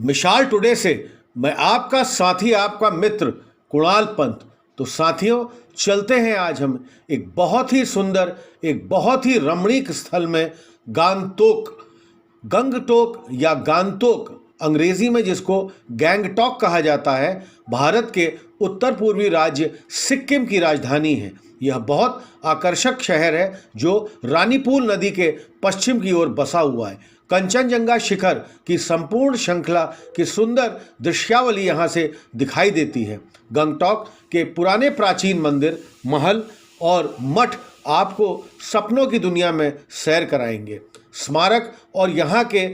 मिसाल टुडे से मैं आपका साथी, आपका मित्र कुणाल पंत। तो साथियों, चलते हैं आज हम एक बहुत ही सुंदर, एक बहुत ही रमणीक स्थल में, गंगटोक या गांगटोक अंग्रेजी में जिसको गैंगटॉक कहा जाता है, भारत के उत्तर पूर्वी राज्य सिक्किम की राजधानी है। यह बहुत आकर्षक शहर है जो रानीपुल नदी के पश्चिम की ओर बसा हुआ है। कंचनजंगा शिखर की संपूर्ण श्रृंखला की सुंदर दृश्यावली यहाँ से दिखाई देती है। गंगटोक के पुराने प्राचीन मंदिर, महल और मठ आपको सपनों की दुनिया में सैर कराएंगे। स्मारक और यहाँ के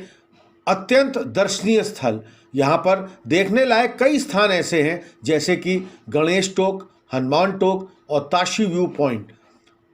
अत्यंत दर्शनीय स्थल, यहाँ पर देखने लायक कई स्थान ऐसे हैं जैसे कि गणेश टोक, हनुमान टोक और ताशी व्यू पॉइंट।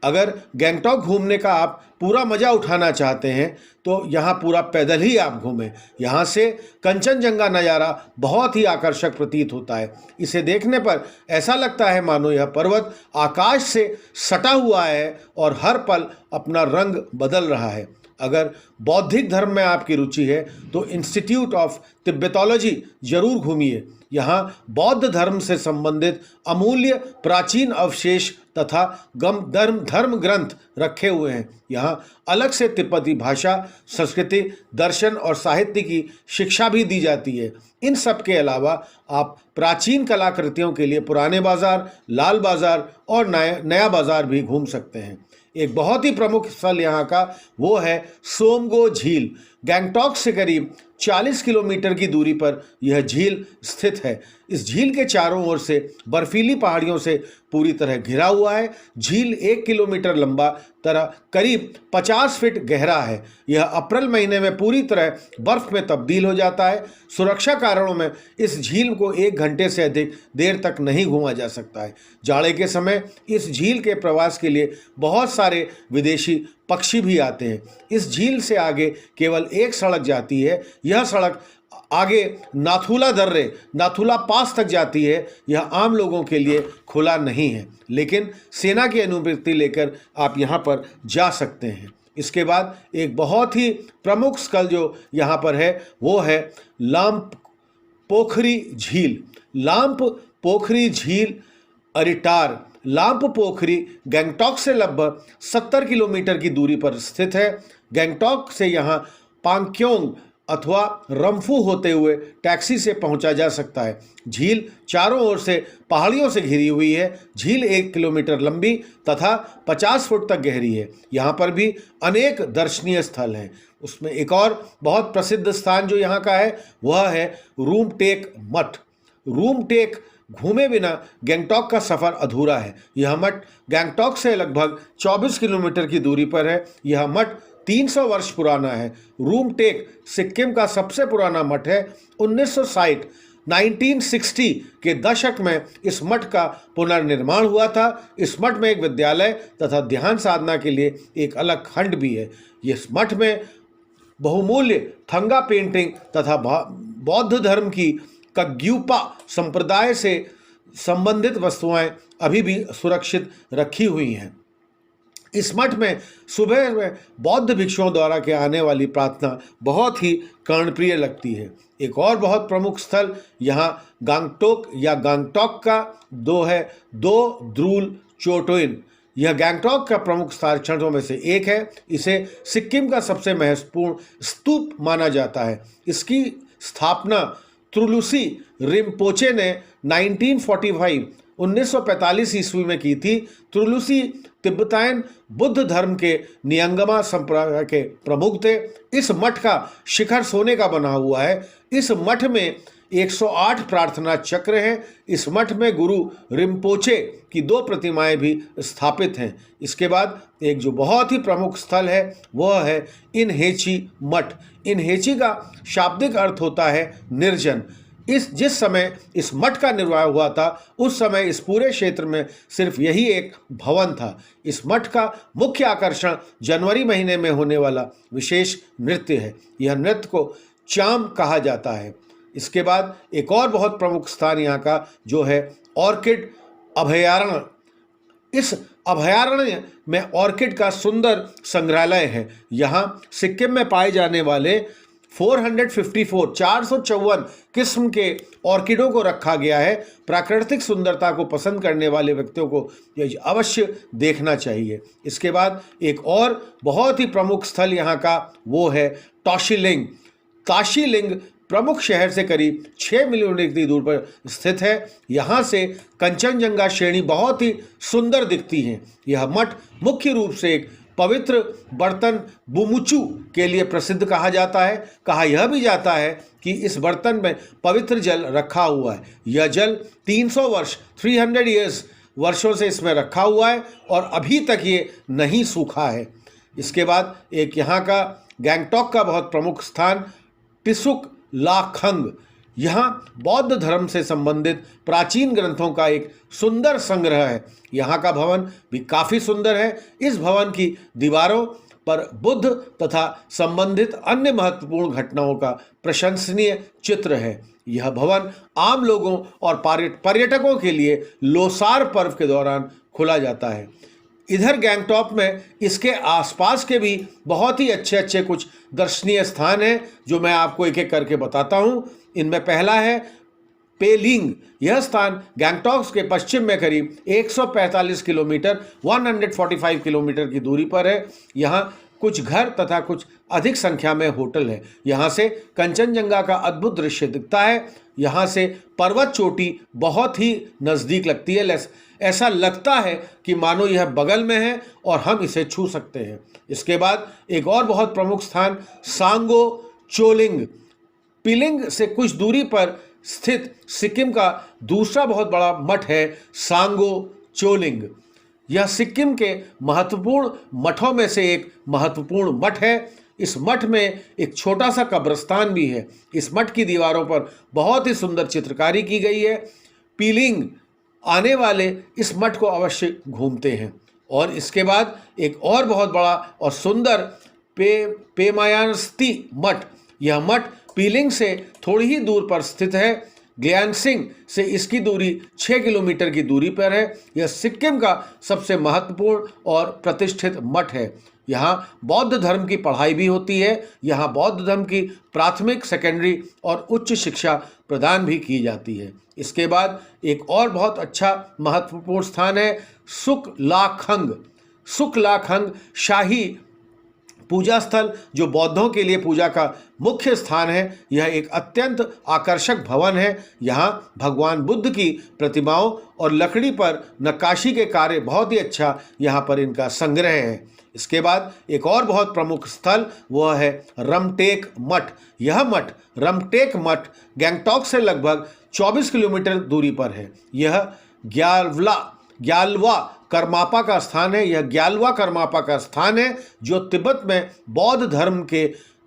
अगर गैंगटॉक घूमने का आप पूरा मज़ा उठाना चाहते हैं तो यहाँ पूरा पैदल ही आप घूमें। यहाँ से कंचनजंगा नज़ारा बहुत ही आकर्षक प्रतीत होता है। इसे देखने पर ऐसा लगता है मानो यह पर्वत आकाश से सटा हुआ है और हर पल अपना रंग बदल रहा है। अगर बौद्धिक धर्म में आपकी रुचि है तो इंस्टीट्यूट ऑफ तिब्बतोलॉजी जरूर घूमिए। यहाँ बौद्ध धर्म से संबंधित अमूल्य प्राचीन अवशेष तथा धर्म ग्रंथ रखे हुए हैं। यहाँ अलग से तिब्बती भाषा, संस्कृति, दर्शन और साहित्य की शिक्षा भी दी जाती है। इन सब के अलावा आप प्राचीन कलाकृतियों के लिए पुराने बाजार, लाल बाजार और नया बाजार भी घूम सकते हैं। एक बहुत ही प्रमुख स्थल यहाँ का वो है सोमगो झील। गैंगटॉक से करीब 40 किलोमीटर की दूरी पर यह झील स्थित है। इस झील के चारों ओर से बर्फीली पहाड़ियों से पूरी तरह घिरा हुआ है। झील 1 किलोमीटर लंबा, करीब 50 फीट गहरा है। यह अप्रैल महीने में पूरी तरह बर्फ में तब्दील हो जाता है। सुरक्षा कारणों में इस झील को 1 घंटे से अधिक देर तक नहीं घूमा जा सकता है। जाड़े के समय इस झील के प्रवास के लिए बहुत सारे विदेशी पक्षी भी आते हैं। इस झील से आगे केवल एक सड़क जाती है। यह सड़क आगे नाथुला पास तक जाती है। यह आम लोगों के लिए खुला नहीं है, लेकिन सेना की अनुमति लेकर आप यहाँ पर जा सकते हैं। इसके बाद एक बहुत ही प्रमुख स्थल जो यहाँ पर है वो है लाम्प पोखरी झील। लाम्प पोखरी झील अरिटार लाम्प पोखरी गैंगटॉक से लगभग 70 किलोमीटर की दूरी पर स्थित है। गैंगटॉक से यहाँ पांगक्योंग अथवा रम्फू होते हुए टैक्सी से पहुंचा जा सकता है। झील चारों ओर से पहाड़ियों से घिरी हुई है। झील 1 किलोमीटर लंबी तथा 50 फुट तक गहरी है। यहाँ पर भी अनेक दर्शनीय स्थल हैं। उसमें एक और बहुत प्रसिद्ध स्थान जो यहाँ का है वह है रूमटेक मठ। रूमटेक घूमे बिना गैंगटॉक का सफ़र अधूरा है। यह मठ गैंगटॉक से लगभग 24 किलोमीटर की दूरी पर है। यह मठ 300 वर्ष पुराना है। रूमटेक सिक्किम का सबसे पुराना मठ है। 1960 के दशक में इस मठ का पुनर्निर्माण हुआ था। इस मठ में एक विद्यालय तथा ध्यान साधना के लिए एक अलग खंड भी है। इस मठ में बहुमूल्य थंगा पेंटिंग तथा बौद्ध धर्म की कग्यूपा संप्रदाय से संबंधित वस्तुएं अभी भी सुरक्षित रखी हुई हैं। इस मठ में सुबह में बौद्ध भिक्षुओं द्वारा के आने वाली प्रार्थना बहुत ही कर्णप्रिय लगती है। एक और बहुत प्रमुख स्थल यहाँ गांगटोक या गांगटॉक का दो द्रुल चोटोइन। यह गैंगटॉक का प्रमुख स्थानों में से एक है। इसे सिक्किम का सबसे महत्वपूर्ण स्तूप माना जाता है। इसकी स्थापना त्रुलुसी रिम्पोचे ने 1945 ईस्वी में की थी। त्रुलुसी तिब्बतायन बुद्ध धर्म के नियंगमा संप्रदाय के प्रमुख थे। इस मठ का शिखर सोने का बना हुआ है। इस मठ में 108 प्रार्थना चक्र हैं। इस मठ में गुरु रिम्पोचे की 2 प्रतिमाएं भी स्थापित हैं। इसके बाद एक जो बहुत ही प्रमुख स्थल है वह है इनहेची मठ। इनहेची का शाब्दिक अर्थ होता है निर्जन। जिस समय इस मठ का निर्माण हुआ था उस समय इस पूरे क्षेत्र में सिर्फ यही एक भवन था। इस मठ का मुख्य आकर्षण जनवरी महीने में होने वाला विशेष नृत्य है। यह नृत्य को चाम कहा जाता है। इसके बाद एक और बहुत प्रमुख स्थान यहाँ का जो है ऑर्किड अभयारण्य। इस अभयारण्य में ऑर्किड का सुंदर संग्रहालय है। यहाँ सिक्किम में पाए जाने वाले 454 किस्म के ऑर्किडों को रखा गया है। प्राकृतिक सुंदरता को पसंद करने वाले व्यक्तियों को यह अवश्य देखना चाहिए। इसके बाद एक और बहुत ही प्रमुख स्थल यहाँ का वो है ताशीलिंग। ताशीलिंग प्रमुख शहर से करीब 6 किलोमीटर की दूर पर स्थित है। यहाँ से कंचनजंगा श्रेणी बहुत ही सुंदर दिखती है। यह मठ मुख्य रूप से एक पवित्र बर्तन बुमुचू के लिए प्रसिद्ध कहा जाता है। कहा यह भी जाता है कि इस बर्तन में पवित्र जल रखा हुआ है। यह जल 300 वर्ष 300 ईयर्स वर्षों से इसमें रखा हुआ है और अभी तक ये नहीं सूखा है। इसके बाद एक यहाँ का गैंगटॉक का बहुत प्रमुख स्थान टिसुक लाखंग। यहाँ बौद्ध धर्म से संबंधित प्राचीन ग्रंथों का एक सुंदर संग्रह है। यहाँ का भवन भी काफ़ी सुंदर है। इस भवन की दीवारों पर बुद्ध तथा संबंधित अन्य महत्वपूर्ण घटनाओं का प्रशंसनीय चित्र है। यह भवन आम लोगों और पर्यटकों के लिए लोसार पर्व के दौरान खुला जाता है। इधर गैंगटॉक में इसके आसपास के भी बहुत ही अच्छे अच्छे कुछ दर्शनीय स्थान हैं जो मैं आपको एक एक करके बताता हूँ। इनमें पहला है पेलिंग। यह स्थान गैंगटॉक के पश्चिम में करीब 145 किलोमीटर 145 किलोमीटर की दूरी पर है। यहाँ कुछ घर तथा कुछ अधिक संख्या में होटल है। यहाँ से कंचनजंगा का अद्भुत दृश्य दिखता है। यहाँ से पर्वत चोटी बहुत ही नज़दीक लगती है। ऐसा लगता है कि मानो यह बगल में है और हम इसे छू सकते हैं। इसके बाद एक और बहुत प्रमुख स्थान सांगो चोलिंग। पिलिंग से कुछ दूरी पर स्थित सिक्किम का दूसरा बहुत बड़ा मठ है सांगो चोलिंग। यह सिक्किम के महत्वपूर्ण मठों में से एक महत्वपूर्ण मठ है। इस मठ में एक छोटा सा कब्रिस्तान भी है। इस मठ की दीवारों पर बहुत ही सुंदर चित्रकारी की गई है। पिलिंग आने वाले इस मठ को अवश्य घूमते हैं। और इसके बाद एक और बहुत बड़ा और सुंदर पेमायांस्ती मठ। यह मठ पिलिंग से थोड़ी ही दूर पर स्थित है। ग्यानसिंग से इसकी दूरी 6 किलोमीटर की दूरी पर है। यह सिक्किम का सबसे महत्वपूर्ण और प्रतिष्ठित मठ है। यहाँ बौद्ध धर्म की पढ़ाई भी होती है। यहाँ बौद्ध धर्म की प्राथमिक, सेकेंडरी और उच्च शिक्षा प्रदान भी की जाती है। इसके बाद एक और बहुत अच्छा महत्वपूर्ण स्थान है सुकलाखंग। सुकलाखंग शाही पूजा स्थल जो बौद्धों के लिए पूजा का मुख्य स्थान है। यह एक अत्यंत आकर्षक भवन है। यहाँ भगवान बुद्ध की प्रतिमाओं और लकड़ी पर नक्काशी के कार्य बहुत ही अच्छा यहाँ पर इनका संग्रह है। इसके बाद एक और बहुत प्रमुख स्थल वह है रमटेक मठ। यह मठ रमटेक मठ गैंगटॉक से लगभग 24 किलोमीटर दूरी पर है। यह ग्यालवा करमापा का स्थान है। यह ग्यालवा करमापा का स्थान है जो तिब्बत में बौद्ध धर्म के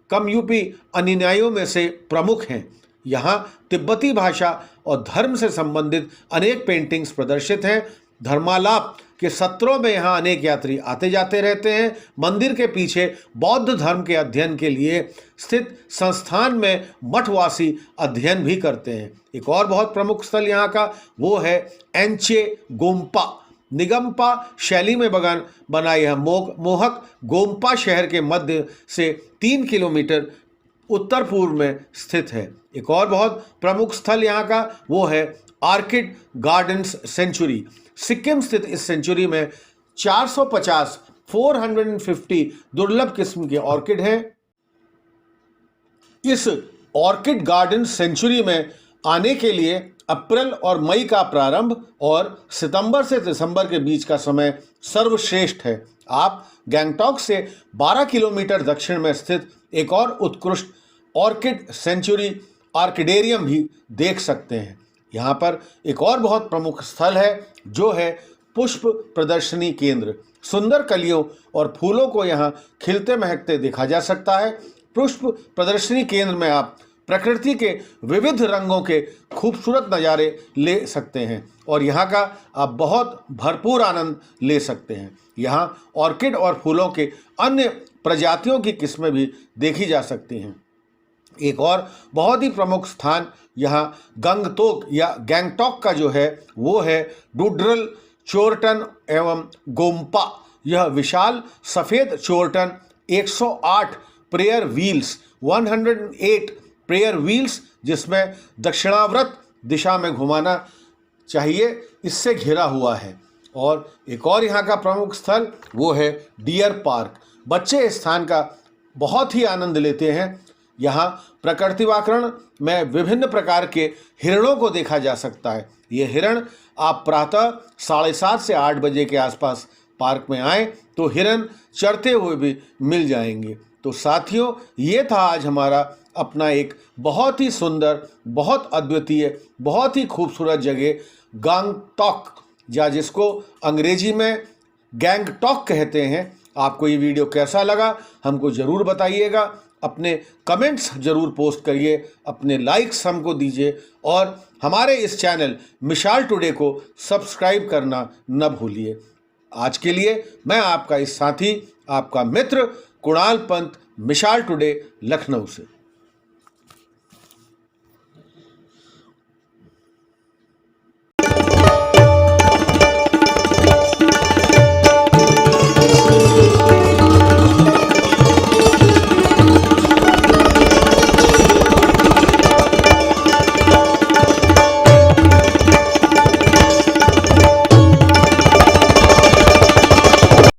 कमयूपी अनुयायियों में से प्रमुख हैं। यहाँ तिब्बती भाषा और धर्म से संबंधित अनेक पेंटिंग्स प्रदर्शित हैं। धर्मालाप के सत्रों में यहाँ अनेक यात्री आते जाते रहते हैं। मंदिर के पीछे बौद्ध धर्म के अध्ययन के लिए स्थित संस्थान में मठवासी अध्ययन भी करते हैं। एक और बहुत प्रमुख स्थल यहाँ का वो है एंचे गोम्पा। निगम्पा शैली में बना यह मोहक गोम्पा शहर के मध्य से 3 किलोमीटर उत्तर पूर्व में स्थित है। एक और बहुत प्रमुख स्थल यहाँ का वो है आर्किड गार्डन्स सेंचुरी। सिक्किम स्थित इस सेंचुरी में 450 दुर्लभ किस्म के ऑर्किड हैं। इस ऑर्किड गार्डन सेंचुरी में आने के लिए अप्रैल और मई का प्रारंभ और सितंबर से दिसंबर के बीच का समय सर्वश्रेष्ठ है। आप गैंगटॉक से 12 किलोमीटर दक्षिण में स्थित एक और उत्कृष्ट ऑर्किड सेंचुरी आर्किडेरियम भी देख सकते हैं। यहाँ पर एक और बहुत प्रमुख स्थल है जो है पुष्प प्रदर्शनी केंद्र। सुंदर कलियों और फूलों को यहाँ खिलते महकते देखा जा सकता है। पुष्प प्रदर्शनी केंद्र में आप प्रकृति के विविध रंगों के खूबसूरत नज़ारे ले सकते हैं और यहाँ का आप बहुत भरपूर आनंद ले सकते हैं। यहाँ ऑर्किड और फूलों के अन्य प्रजातियों की किस्में भी देखी जा सकती हैं। एक और बहुत ही प्रमुख स्थान यहाँ गंगतोक या गैंगटॉक का जो है वो है डुड्रल चोरटन एवं गोम्पा। यह विशाल सफ़ेद चोरटन 108 प्रेयर व्हील्स 108 प्रेयर व्हील्स, जिसमें दक्षिणावर्त दिशा में घुमाना चाहिए, इससे घिरा हुआ है। और एक और यहाँ का प्रमुख स्थल वो है डियर पार्क। बच्चे इस स्थान का बहुत ही आनंद लेते हैं। यहाँ प्रकृतिवाकरण में विभिन्न प्रकार के हिरणों को देखा जा सकता है। ये हिरण आप प्रातः 7:30 से 8 बजे के आसपास पार्क में आएँ तो हिरण चरते हुए भी मिल जाएंगे। तो साथियों, ये था आज हमारा अपना एक बहुत ही सुंदर, बहुत अद्वितीय, बहुत ही खूबसूरत जगह गंगटोक, या जिसको अंग्रेजी में गैंगटॉक कहते हैं। आपको ये वीडियो कैसा लगा हमको ज़रूर बताइएगा। अपने कमेंट्स ज़रूर पोस्ट करिए, अपने लाइक्स हमको दीजिए और हमारे इस चैनल मिसाल टुडे को सब्सक्राइब करना न भूलिए। आज के लिए मैं आपका इस साथी, आपका मित्र कुणाल पंत, मिसाल टुडे लखनऊ से।